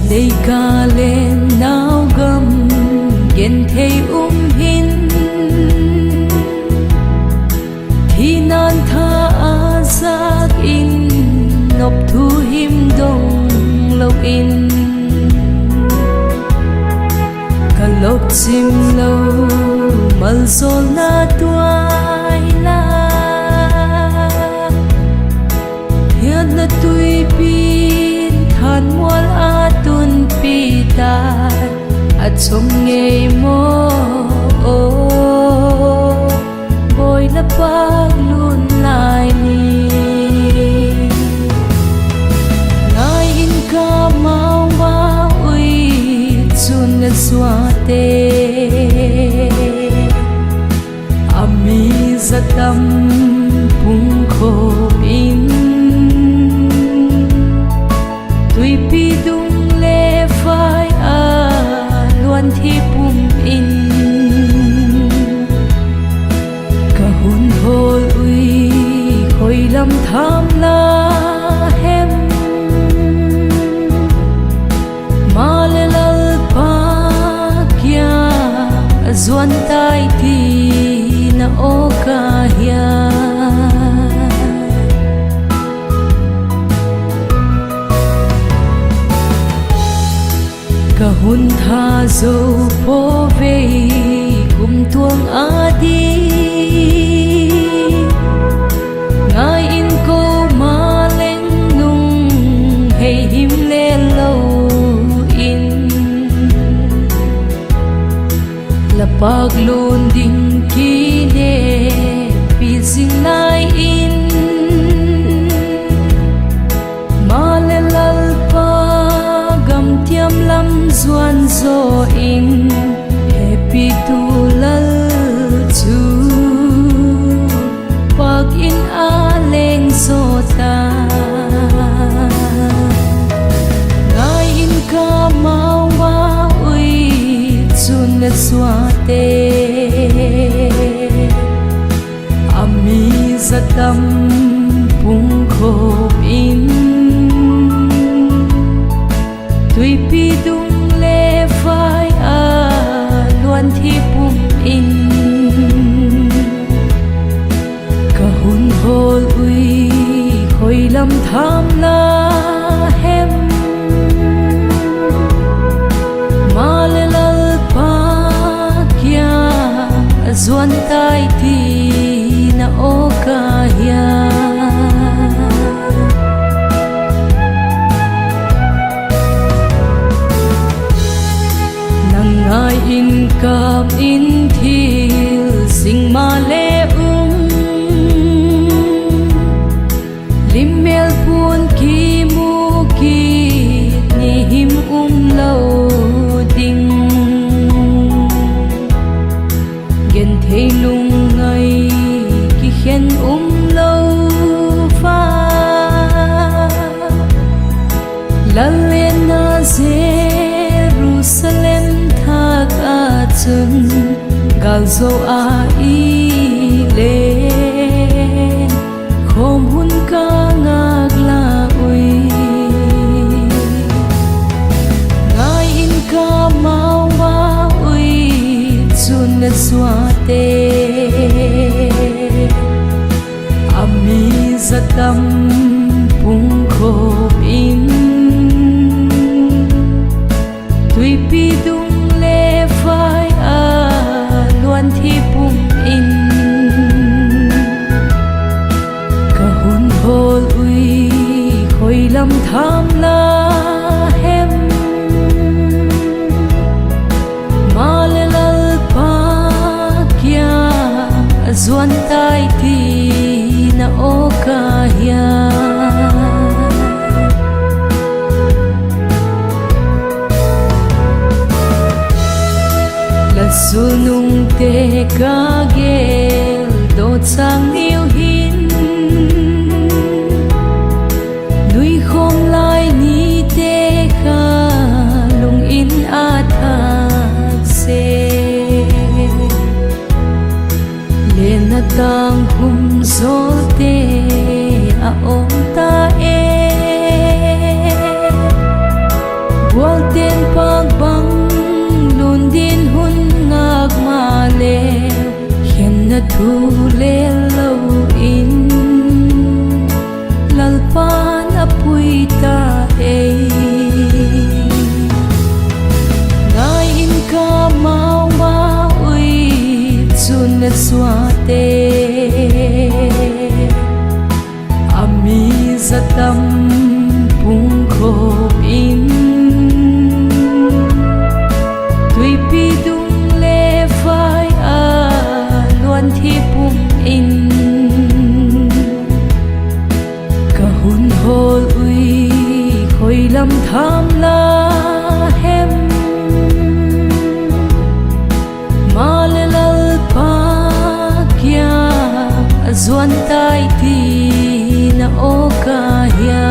lấy ca lên nao gầm gen thei hin thì nan tha a giác in nộp thu him đông lâu in cả lộc chim lâu mal zol na tuai la hiền na tui pin than mual a tun pi ta a chom ngei mo boy na pag lun lai ni nai in ka mau ma ui chun na suate ami zatam pung kho in tui pi dung le phai a luan thi pum in ka hun hol ui khoi lam tham la hem ma le lal pa kya zuan tai ti na o ka hia ka hun tha zo po ve kum tuang a di ngai in ko ma leng nung hey him le lo in la pag lon ding ki ne pi sing lai in ma le lal pa gam tiam lam zuan zo in happy tu lal chu pag in a leng zo ta ngai in ka mau wa ui chun na suate ami zatam pung kho in tui pi dung le phai a luan thi pum in ka hun hol ui khoi lam tham la hem ma le lal pa kya zuan tai ti na o ka hia ngai in kam in thil sing ma le limmel pun ki mu ki ni him lo ding gen thei lung ngai ki khen lo fa la le na Jerusalem thak a chun gal zo a i le khom hun ka ngak la ui ngai in ka mau wa ui chun na suate ami zatam pung kho in tui pi dung le phai a luan thi pum in ka hun hol ui khoi lam tham la hem ma le lal pa kya zuan tai ti na o ka hia sunung te ka gel do chang niu hin nui khom lai ni te ka lung in a thak se le na tang hum zo te a om ta e wal na thu le lâu in lalpan apui ta ei ngai in ka mau ma ui chun na suate ami zatam pung kho in tui pi dung le phai a luan thi pum in ka hun hol ui khoi lam tham la hem ma le lal pa kya zuan tai ti na o ka ya